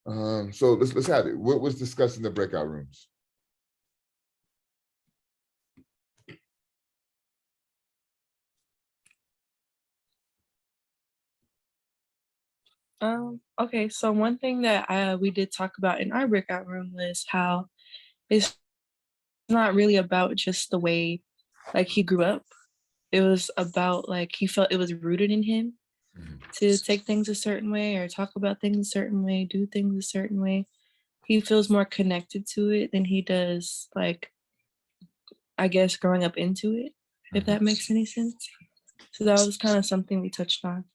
So let's have it. What was discussed in the breakout rooms? Okay, so one thing that we did talk about in our breakout room was how it's not really about just the way like he grew up. It was about like he felt it was rooted in him Mhm. to take things a certain way or talk about things a certain way, do things a certain way. He feels more connected to it than he does like I guess growing up into it, if Mhm. that makes any sense. So that was kind of something we touched on.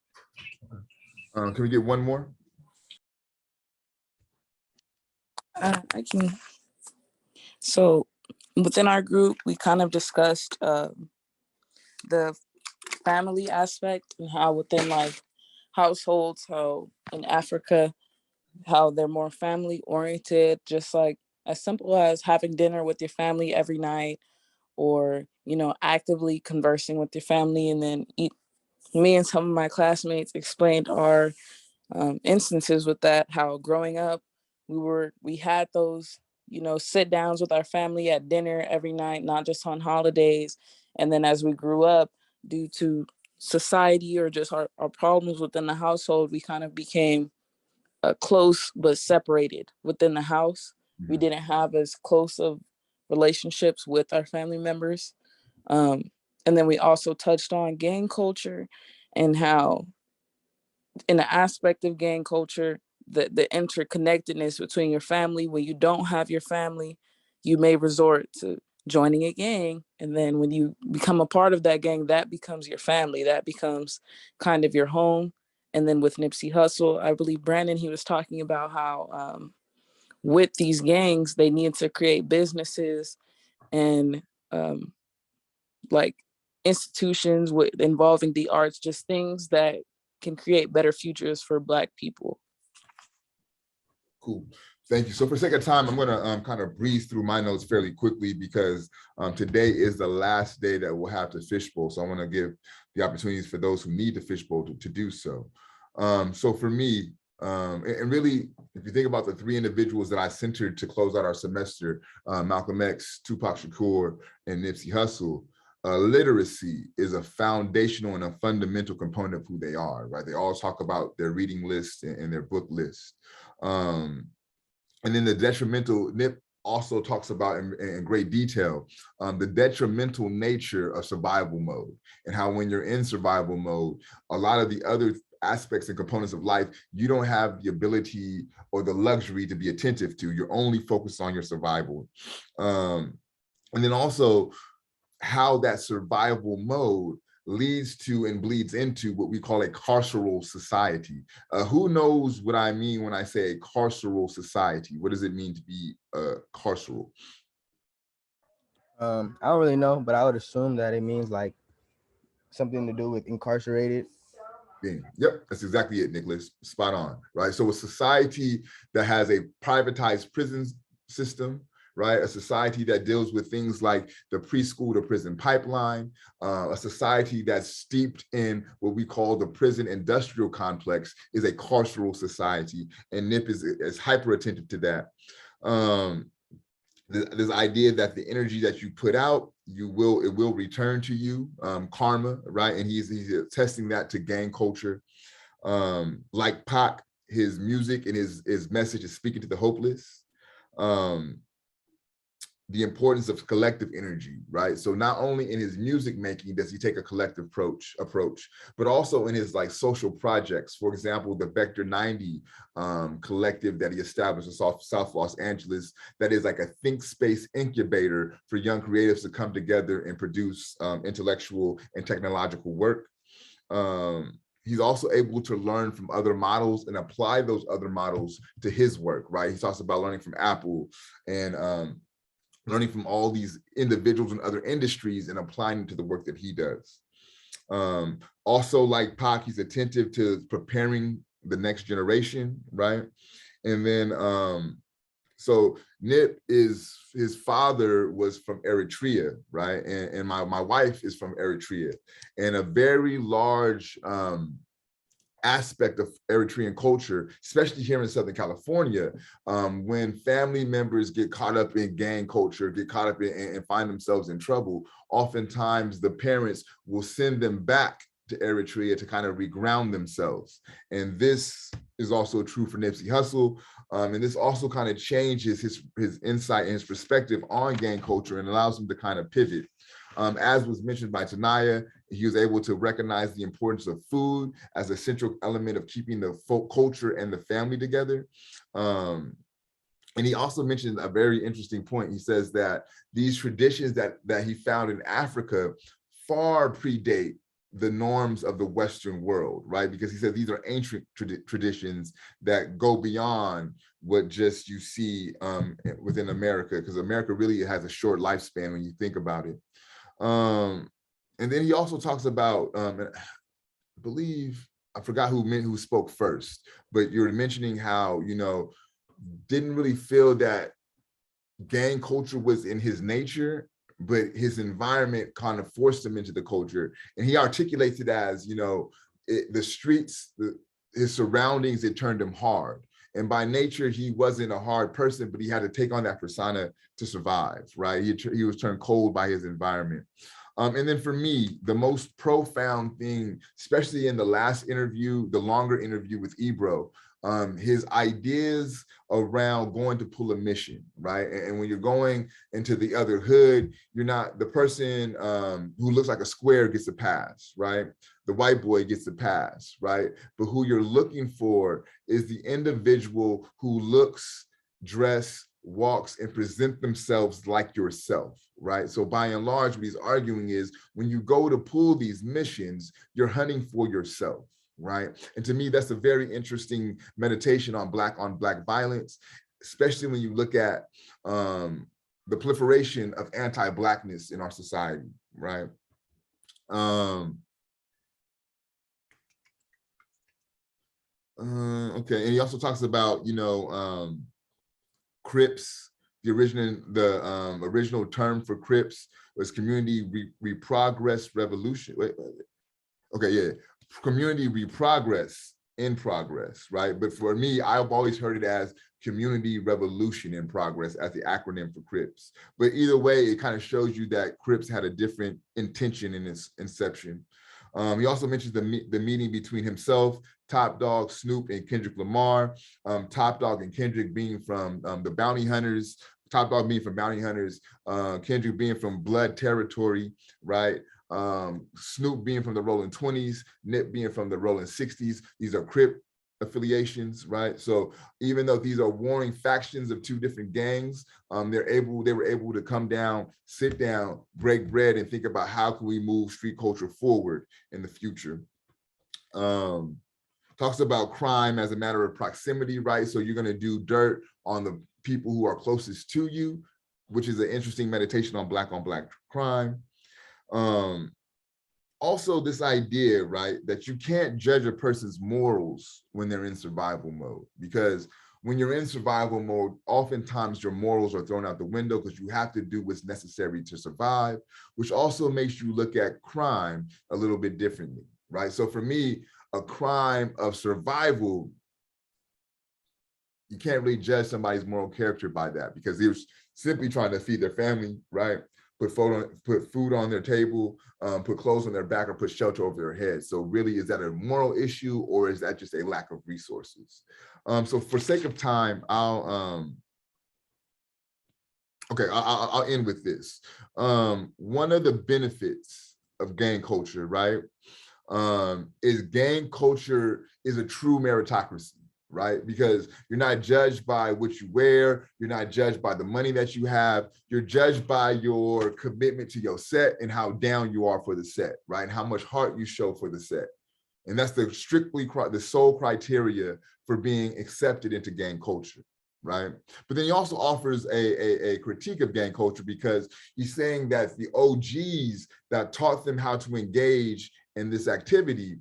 Can we get one more? I can. So within our group, we kind of discussed the family aspect and how within like households, how in Africa, how they're more family oriented, just like as simple as having dinner with your family every night or, actively conversing with your family and then eat. Me and some of my classmates explained our instances with that, how growing up we had those sit downs with our family at dinner every night, not just on holidays. And then as we grew up, due to society or just our problems within the household, we kind of became close but separated within the house. We Mhm. didn't have as close of relationships with our family members. um, and then we also touched on gang culture and how in the aspect of gang culture, the interconnectedness between your family. When you don't have your family, you may resort to joining a gang. And then when you become a part of that gang, that becomes your family. That becomes kind of your home. And then with Nipsey Hussle, I believe Brandon, he was talking about how with these gangs, they need to create businesses and um, like institutions with involving the arts, just things that can create better futures for Black people. Cool. Thank you. So for sake of time, I'm going to kind of breeze through my notes fairly quickly because today is the last day that we'll have to fishbowl. So I want to give the opportunities for those who need to fishbowl to do so. So for me, and really, if you think about the three individuals that I centered to close out our semester, Malcolm X, Tupac Shakur, and Nipsey Hussle, literacy is a foundational and a fundamental component of who they are, right? They all talk about their reading list and their book list. And then the detrimental, Nip also talks about in great detail the detrimental nature of survival mode and how when you're in survival mode, a lot of the other aspects and components of life, you don't have the ability or the luxury to be attentive to. You're only focused on your survival. And then also how that survival mode leads to and bleeds into what we call a carceral society. Who knows what I mean when I say a carceral society? What does it mean to be carceral? I don't really know, but I would assume that it means like something to do with incarcerated. Yep, that's exactly it, Nicholas. Spot on, right? So a society that has a privatized prison system, right? A society that deals with things like the preschool to prison pipeline, a society that's steeped in what we call the prison industrial complex is a carceral society, and NIP is hyper attentive to that. This idea that the energy that you put out, it will return to you, karma, right? And he's testing that to gang culture. Like Pac, his music and his message is speaking to the hopeless. The importance of collective energy, right? So not only in his music making does he take a collective approach, but also in his like social projects. For example, the Vector 90 collective that he established in South Los Angeles, that is like a think space incubator for young creatives to come together and produce intellectual and technological work. He's also able to learn from other models and apply those other models to his work, right? He talks about learning from Apple and learning from all these individuals in other industries and applying it to the work that he does. Also, like Pac, he's attentive to preparing the next generation, right? And then, so Nip his father was from Eritrea, right? And my wife is from Eritrea. And a very large aspect of Eritrean culture, especially here in Southern California, when family members get caught up in gang culture, get caught up in and find themselves in trouble, oftentimes the parents will send them back to Eritrea to kind of reground themselves. And this is also true for Nipsey Hussle. And this also kind of changes his insight and his perspective on gang culture and allows him to kind of pivot. As was mentioned by Tanaya, he was able to recognize the importance of food as a central element of keeping the folk culture and the family together. And he also mentioned a very interesting point. He says that these traditions that he found in Africa far predate the norms of the Western world, right? Because he said these are ancient traditions that go beyond what just you see within America, because America really has a short lifespan when you think about it. And then he also talks about, I believe, I forgot who spoke first, but you're mentioning how, didn't really feel that gang culture was in his nature, but his environment kind of forced him into the culture. And he articulates it as, the streets, his surroundings, it turned him hard. And by nature, he wasn't a hard person, but he had to take on that persona to survive, right? He was turned cold by his environment. And then for me, the most profound thing, especially in the last interview, the longer interview with Ebro, his ideas around going to pull a mission, right? And when you're going into the other hood, you're not the person who looks like a square gets a pass, right? The white boy gets the pass, right? But who you're looking for is the individual who looks, dress, walks, and present themselves like yourself, right? So by and large, what he's arguing is when you go to pull these missions, you're hunting for yourself, right? And to me, that's a very interesting meditation on black violence, especially when you look at the proliferation of anti-blackness in our society, right? Okay, and he also talks about, Crips. The original term for Crips was community reprogress revolution. Okay, yeah, community reprogress in progress, right? But for me, I've always heard it as community revolution in progress as the acronym for Crips. But either way, it kind of shows you that Crips had a different intention in its inception. He also mentions the meeting between himself, Top Dog, Snoop, and Kendrick Lamar. Top Dog and Kendrick being from the Bounty Hunters, Top Dog being from Bounty Hunters, Kendrick being from Blood Territory, right? Snoop being from the Rolling 20s, Nip being from the Rolling 60s. These are Crip affiliations, right? So even though these are warring factions of two different gangs, they were able to come down, sit down, break bread, and think about how can we move street culture forward in the future. Talks about crime as a matter of proximity, right? So you're going to do dirt on the people who are closest to you, which is an interesting meditation on black crime. Also this idea, right, that you can't judge a person's morals when they're in survival mode, because when you're in survival mode, oftentimes your morals are thrown out the window because you have to do what's necessary to survive, which also makes you look at crime a little bit differently, right? So for me, a crime of survival, you can't really judge somebody's moral character by that, because they were simply trying to feed their family, right? Put food on their table, put clothes on their back, or put shelter over their head. So really, is that a moral issue, or is that just a lack of resources? So for sake of time, I'll end with this. One of the benefits of gang culture, right, is gang culture is a true meritocracy, right? Because you're not judged by what you wear, you're not judged by the money that you have, you're judged by your commitment to your set and how down you are for the set, right? And how much heart you show for the set. And that's the sole criteria for being accepted into gang culture, right? But then he also offers a critique of gang culture, because he's saying that the OGs that taught them how to engage in this activity,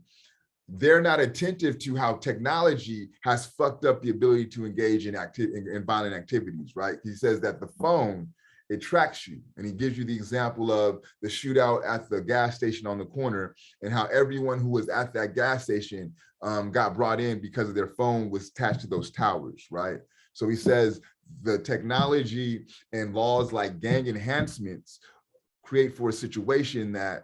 they're not attentive to how technology has fucked up the ability to engage in violent activities, right? He says that the phone it tracks you. And he gives you the example of the shootout at the gas station on the corner and how everyone who was at that gas station got brought in because of their phone was attached to those towers, right? So he says the technology and laws like gang enhancements create for a situation that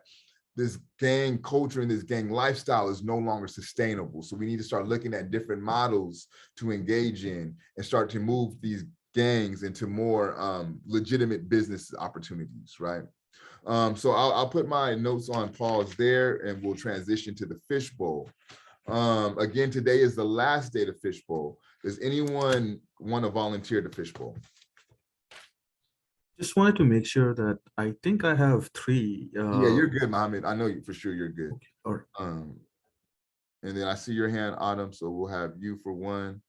this gang culture and this gang lifestyle is no longer sustainable. So we need to start looking at different models to engage in and start to move these gangs into more legitimate business opportunities, right? So I'll put my notes on pause there and we'll transition to the fishbowl. Again, today is the last day to fishbowl. Does anyone want to volunteer to fishbowl? Just wanted to make sure that I think I have three. Yeah, you're good, Mohammed. I know you for sure you're good. Okay, all right. And then I see your hand, Autumn, so we'll have you for one.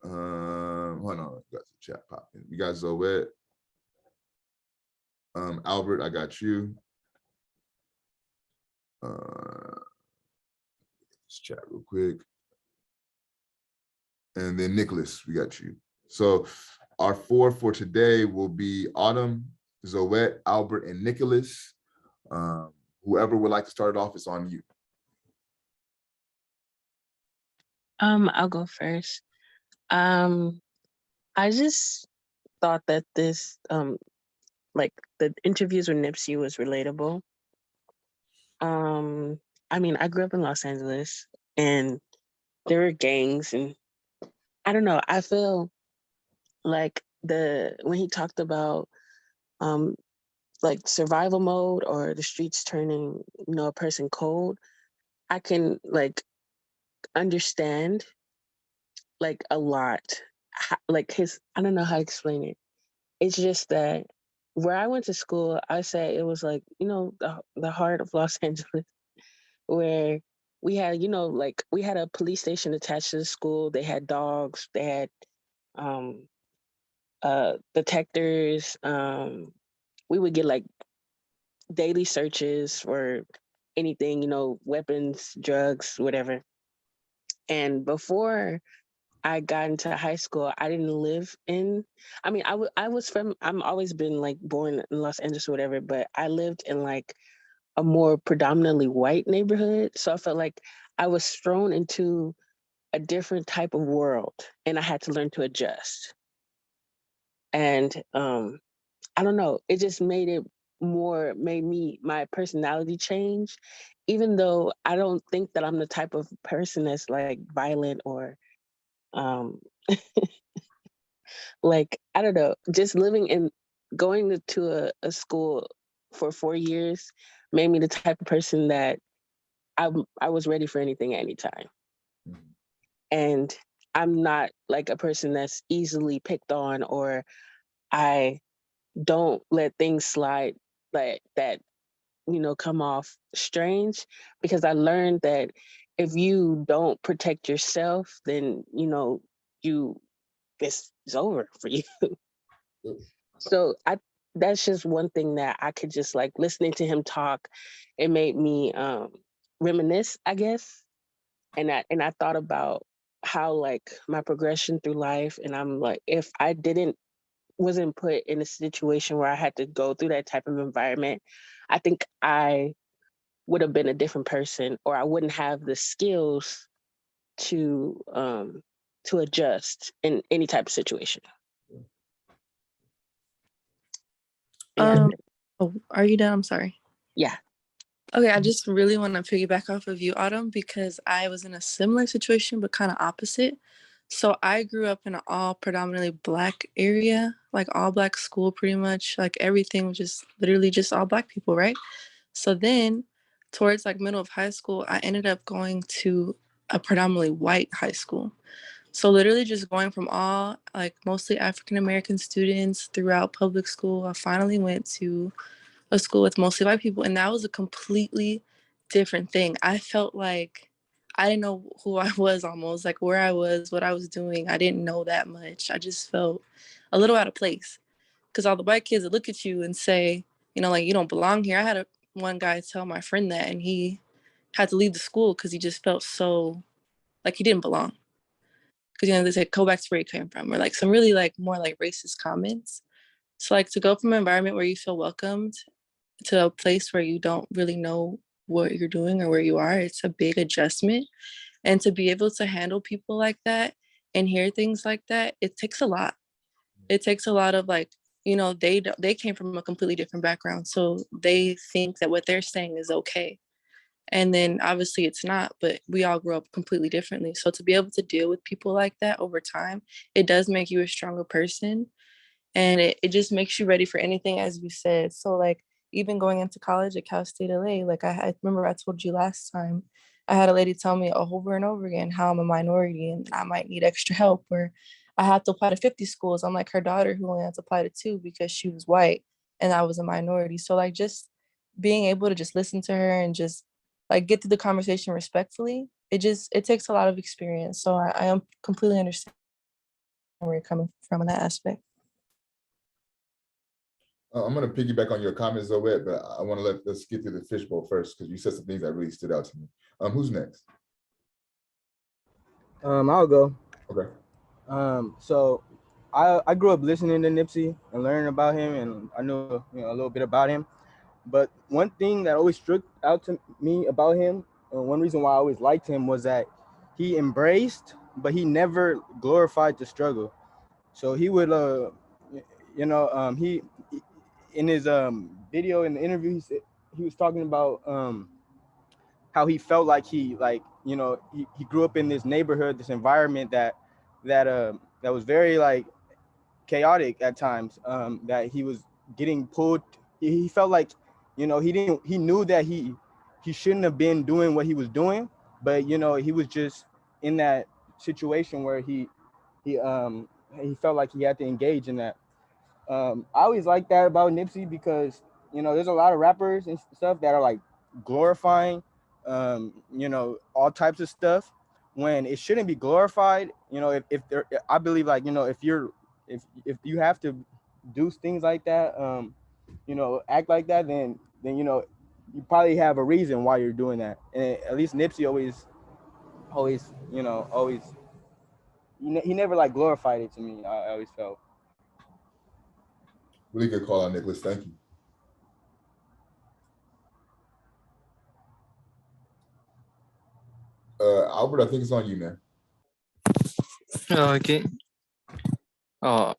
Hold on, got the chat popping. You got Zoet. Albert, I got you. Let's chat real quick. And then Nicholas, we got you. So our four for today will be Autumn, Zoet, Albert, and Nicholas. Whoever would like to start it off, it's on you. I'll go first. I just thought that this like the interviews with Nipsey was relatable. I mean, I grew up in Los Angeles and there were gangs, and I don't know, I feel like when he talked about like survival mode or the streets turning, a person cold, I can like understand like a lot. Like I don't know how to explain it. It's just that where I went to school, I say it was like, the heart of Los Angeles, where we had, like we had a police station attached to the school. They had dogs, they had detectors. We would get like daily searches for anything, weapons, drugs, whatever. And before I got into high school, I didn't live in, I mean, I'm always been like born in Los Angeles or whatever, but I lived in like a more predominantly white neighborhood. So I felt like I was thrown into a different type of world and I had to learn to adjust. And I don't know, it just made my personality change, even though I don't think that I'm the type of person that's like violent or um like, I don't know, just going to a school for 4 years made me the type of person that I was ready for anything at any time. And I'm not like a person that's easily picked on, or I don't let things slide like that, come off strange, because I learned that if you don't protect yourself, then, you it's over for you. So that's just one thing that I could just like listening to him talk, it made me reminisce, I guess. And I thought about how like my progression through life, and I'm like, if I wasn't put in a situation where I had to go through that type of environment, I think I would have been a different person, or I wouldn't have the skills to adjust in any type of situation. Yeah. Oh, are you done? I'm sorry. Yeah. Okay, I just really want to piggyback off of you, Autumn, because I was in a similar situation, but kind of opposite. So I grew up in an all predominantly Black area, like all Black school, pretty much. Like everything was just literally just all Black people, right? So then towards like middle of high school, I ended up going to a predominantly white high school. So literally just going from all like mostly African American students throughout public school, I finally went to a school with mostly white people, and that was a completely different thing. I felt like I didn't know who I was, almost like where I was, what I was doing. I didn't know that much. I just felt a little out of place because all the white kids would look at you and say, like, you don't belong here. I had one guy tell my friend that, and he had to leave the school because he just felt so like he didn't belong. because, you know, they say, go back to where you came from, or like some really like more like racist comments. So like to go from an environment where you feel welcomed to a place where you don't really know what you're doing or where you are, it's a big adjustment. And to be able to handle people like that and hear things like that, it takes a lot. It takes a lot of like, you know, they came from a completely different background, so they think that what they're saying is okay. And then obviously it's not, but we all grow up completely differently. So to be able to deal with people like that over time, it does make you a stronger person. And it just makes you ready for anything, as you said. So like even going into college at Cal State LA, like I remember I told you last time, I had a lady tell me over and over again how I'm a minority and I might need extra help, or I had to apply to 50 schools. I'm like her daughter who only had to apply to 2 because she was white and I was a minority. So like just being able to just listen to her and just like get to the conversation respectfully, it takes a lot of experience. So I am completely understand where you're coming from in that aspect. I'm going to piggyback on your comments, Zoet, but I want to let's get through the fishbowl first because you said some things that really stood out to me. Who's next? I'll go. Okay. So I grew up listening to Nipsey and learning about him, and I knew a little bit about him. But one thing that always struck out to me about him, one reason why I always liked him, was that he embraced, but he never glorified the struggle. So he would, he in his video in the interview, he was talking about how he felt like he grew up in this neighborhood, this environment that was very like chaotic at times, that he was getting pulled. He felt like, he knew that he shouldn't have been doing what he was doing, but he was just in that situation where he felt like he had to engage in that. I always like that about Nipsey because there's a lot of rappers and stuff that are like glorifying all types of stuff when it shouldn't be glorified. If they're, I believe, like, if you have to do things like that, act like that, then you probably have a reason why you're doing that. And at least Nipsey always he never like glorified it to me. I always felt. Really good call out, Nicholas. Thank you. Albert, I think it's on you, man. Okay. Oh,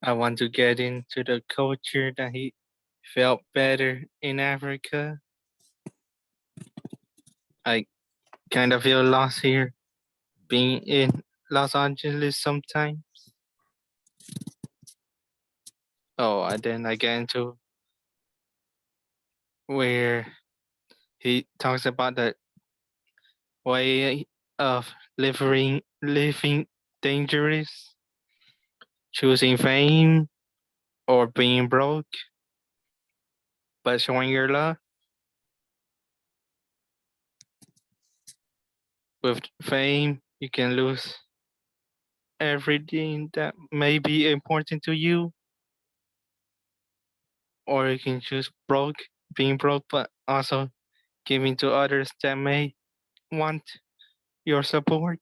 I want to get into the culture that he felt better in Africa. I kind of feel lost here, being in Los Angeles sometimes. Oh, and then I get into where he talks about the way of living dangerous, choosing fame or being broke, but showing your love. With fame, you can lose everything that may be important to you, or you can choose being broke, but also giving to others that may want your support.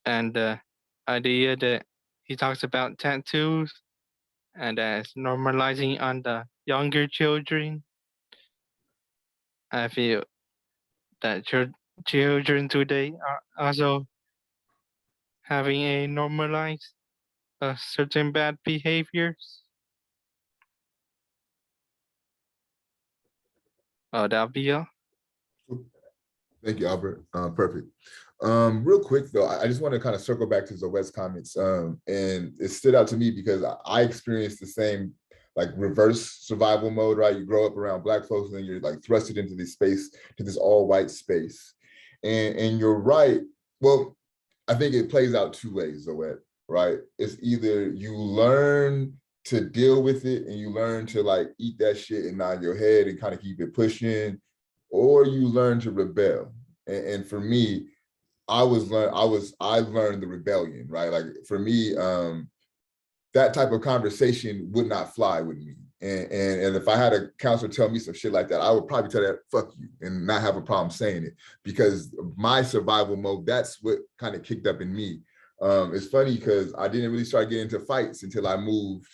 And the idea that he talks about tattoos and as normalizing on the younger children, I feel that children today are also having a normalized certain bad behaviors. That'll be all. Thank you, Albert. Perfect. Real quick though, I just want to kind of circle back to Zoet's comments. And it stood out to me because I experienced the same like reverse survival mode, right? You grow up around Black folks and then you're like thrusted into this space, to this all white space. And you're right. Well, I think it plays out 2 ways, Zoet, right? It's either you learn to deal with it and you learn to like eat that shit and nod your head and kind of keep it pushing, or you learn to rebel. And for me, I learned the rebellion, right? Like for me, that type of conversation would not fly with me. And if I had a counselor tell me some shit like that, I would probably tell that fuck you and not have a problem saying it, because my survival mode, that's what kind of kicked up in me. It's funny because I didn't really start getting into fights until I moved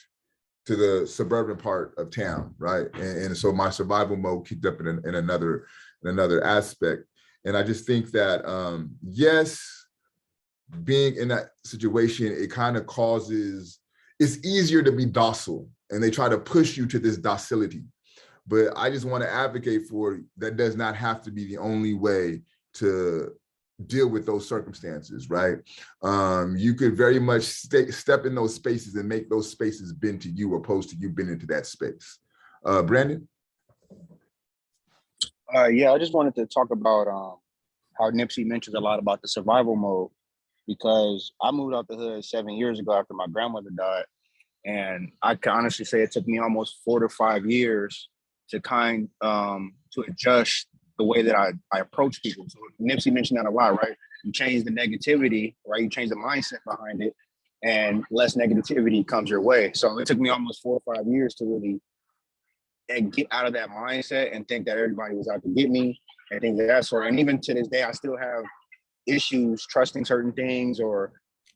to the suburban part of town, right? And so my survival mode kicked up in another aspect. And I just think that, yes, being in that situation, it kind of causes, it's easier to be docile, and they try to push you to this docility. But I just want to advocate for, that does not have to be the only way to deal with those circumstances, right? You could very much step in those spaces and make those spaces bend to you, opposed to you bend into that space. Brandon? Yeah, I just wanted to talk about how Nipsey mentions a lot about the survival mode, because I moved out the hood 7 years ago after my grandmother died. And I can honestly say it took me almost 4 to 5 years to to adjust the way that I approach people. So Nipsey mentioned that a lot, right? You change the negativity, right? You change the mindset behind it, and less negativity comes your way. So it took me almost 4 or 5 years to really get out of that mindset and think that everybody was out to get me and things of that sort. And even to this day, I still have issues trusting certain things,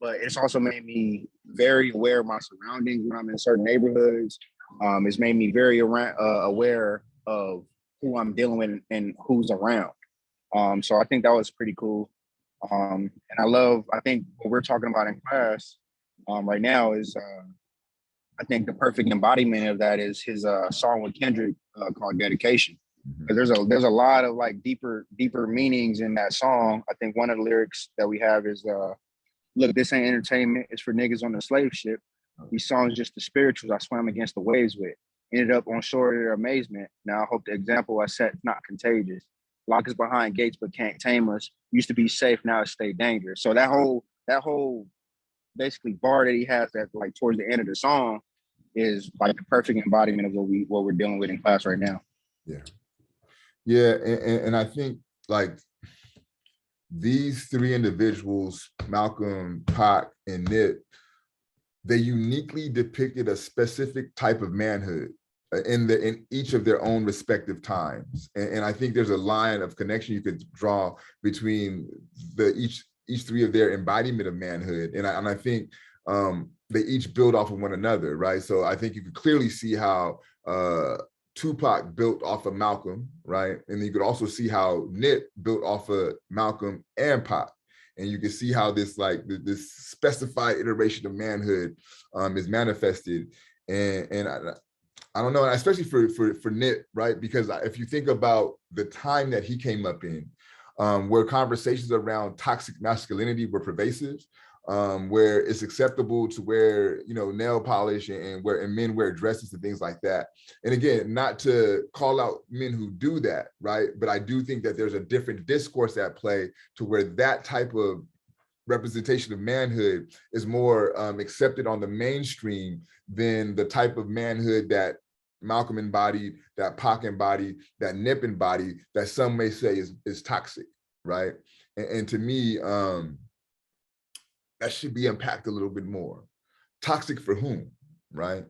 but it's also made me very aware of my surroundings when I'm in certain neighborhoods. It's made me very aware of who I'm dealing with and who's around. So I think that was pretty cool. And I think what we're talking about in class right now is, I think the perfect embodiment of that is his song with Kendrick called Dedication. There's a lot of like deeper meanings in that song. I think one of the lyrics that we have is, look, this ain't entertainment. It's for niggas on the slave ship. These songs just the spirituals I swam against the waves with. Ended up on shore to their amazement. Now I hope the example I set is not contagious. Lock us behind gates but can't tame us. Used to be safe, now it stay dangerous. So that whole basically bar that he has that like towards the end of the song is like the perfect embodiment of what we're dealing with in class right now. Yeah, and I think like these three individuals, Malcolm, Pac, and Nip, they uniquely depicted a specific type of manhood in each of their own respective times. And I think there's a line of connection you could draw between each three of their embodiment of manhood. And I think they each build off of one another, right? So I think you could clearly see how Tupac built off of Malcolm, right? And you could also see how Nip built off of Malcolm and Pac. And you can see how this specified iteration of manhood is manifested. And I don't know, especially for Nip, right? Because if you think about the time that he came up in, where conversations around toxic masculinity were pervasive, where it's acceptable to wear, nail polish and men wear dresses and things like that. And again, not to call out men who do that, right? But I do think that there's a different discourse at play to where that type of representation of manhood is more accepted on the mainstream than the type of manhood that Malcolm embodied, that Pac embodied, that Nip embodied, that some may say is toxic, right? And to me, that should be unpacked a little bit more. Toxic for whom, right?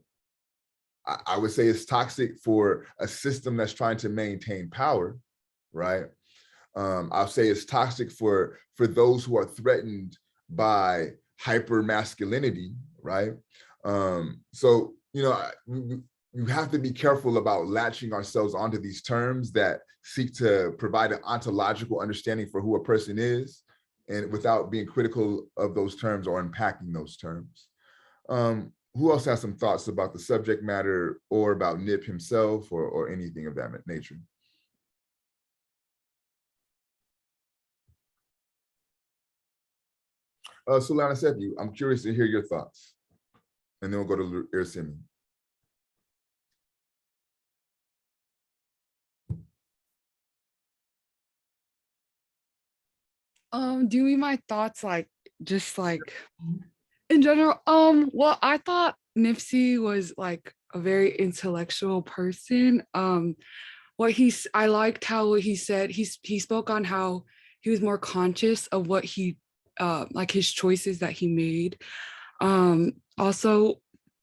I would say it's toxic for a system that's trying to maintain power, right? I'll say it's toxic for those who are threatened by hyper masculinity, right? So, you have to be careful about latching ourselves onto these terms that seek to provide an ontological understanding for who a person is, and without being critical of those terms or unpacking those terms. Who else has some thoughts about the subject matter or about Nip himself or anything of that nature? Sulana Sepi, I'm curious to hear your thoughts. And then we'll go to Irsimi. Do you mean my thoughts just in general? Well, I thought Nipsey was like a very intellectual person. I liked how what he said, he spoke on how he was more conscious of what he like his choices that he made. Also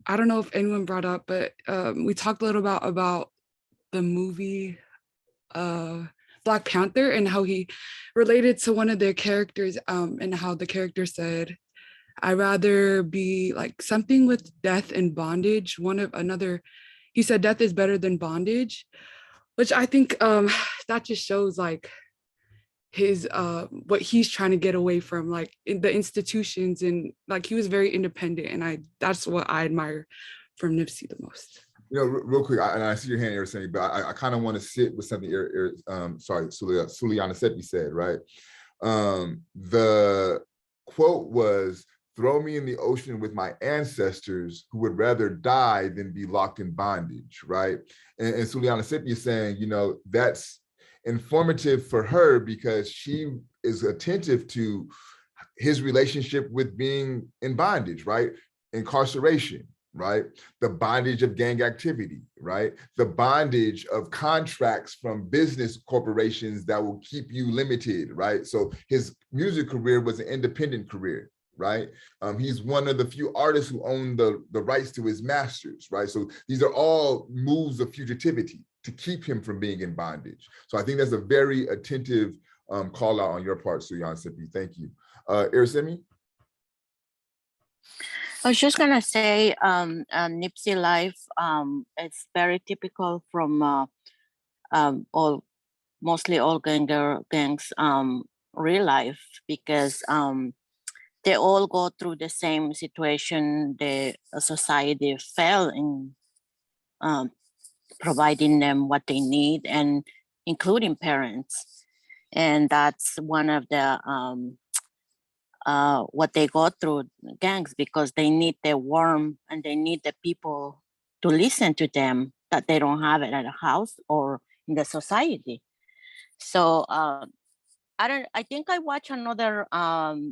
I don't know if anyone brought up, but we talked a little about the movie Black Panther and how he related to one of their characters, and how the character said, I'd rather be like something with death and bondage. He said death is better than bondage, which I think that just shows like his what he's trying to get away from, like in the institutions, and like he was very independent, and that's what I admire from Nipsey the most. You know, real quick, and I see your hand, Erisemi, but I kind of want to sit with something Suliana Seppi said, right? The quote was, throw me in the ocean with my ancestors who would rather die than be locked in bondage, right? And Suliana Seppi is saying, you know, that's informative for her because she is attentive to his relationship with being in bondage, right? Incarceration, right? The bondage of gang activity, right? The bondage of contracts from business corporations that will keep you limited, right? So his music career was an independent career, right? He's one of the few artists who own the rights to his masters, right? So these are all moves of fugitivity to keep him from being in bondage. So I think that's a very attentive call out on your part, Suyan Sipi. Thank you. Erisemi? I was just gonna say, Nipsey life, it's very typical from mostly all gangs real life, because they all go through the same situation. The society fell in providing them what they need, and including parents. And that's one of the what they go through, gangs, because they need the warmth and they need the people to listen to them that they don't have it at a house or in the society. So I think I watched another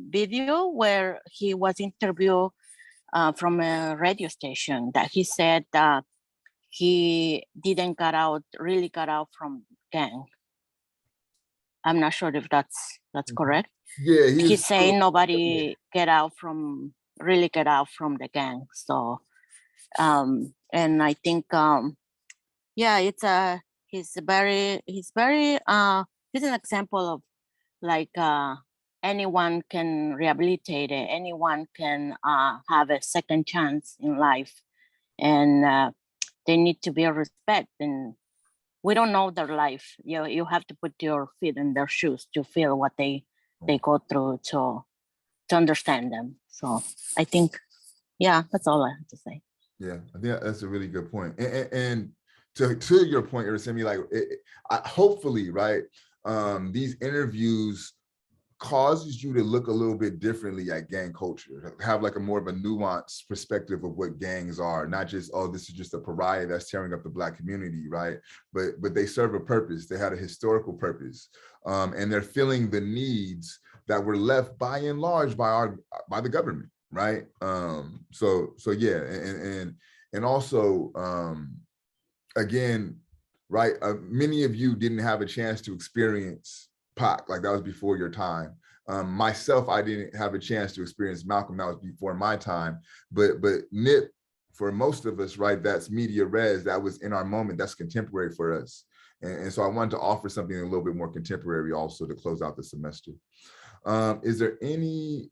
video where he was interviewed from a radio station, that he said he didn't really got out from gang. I'm not sure if that's correct. Yeah, he's saying nobody really get out from the gang. So and I think yeah, he's an example of like anyone can rehabilitate it, anyone can have a second chance in life, and they need to be respect. And we don't know their life. You have to put your feet in their shoes to feel what they go through, to understand them. So I think, yeah, that's all I have to say. Yeah, I think that's a really good point. And to your point, Erisemi, like hopefully, right, these interviews causes you to look a little bit differently at gang culture, have like a more of a nuanced perspective of what gangs are, not just, oh, this is just a pariah that's tearing up the Black community, right? But they serve a purpose. They had a historical purpose, and they're filling the needs that were left by and large by the government, right? So yeah, and also again, right, many of you didn't have a chance to experience Pac, like that was before your time. Myself, I didn't have a chance to experience Malcolm, that was before my time. But Nip, for most of us, right, that's media res, that was in our moment, that's contemporary for us. And so I wanted to offer something a little bit more contemporary also to close out the semester. Is there any